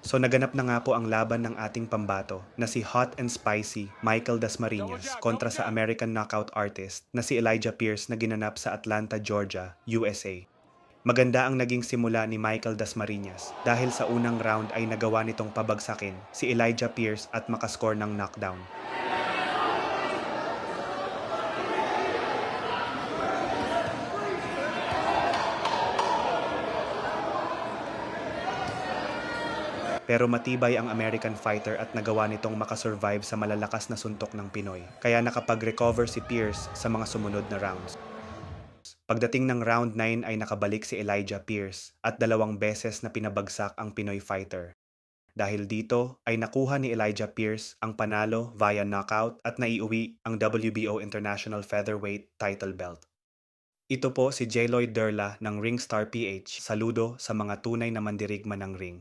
So naganap na nga po ang laban ng ating pambato na si Hot and Spicy Michael Dasmariñas kontra sa American knockout artist na si Elijah Pierce na ginanap sa Atlanta, Georgia, USA. Maganda ang naging simula ni Michael Dasmariñas dahil sa unang round ay nagawa nitong pabagsakin si Elijah Pierce at makascore ng knockdown. Pero matibay ang American fighter at nagawa nitong makasurvive sa malalakas na suntok ng Pinoy. Kaya nakapag-recover si Pierce sa mga sumunod na rounds. Pagdating ng round 9 ay nakabalik si Elijah Pierce at 2 beses na pinabagsak ang Pinoy fighter. Dahil dito ay nakuha ni Elijah Pierce ang panalo via knockout at naiuwi ang WBO International Featherweight title belt. Ito po si J. Lloyd Derla ng Ringstar PH. Saludo sa mga tunay na mandirigma ng ring.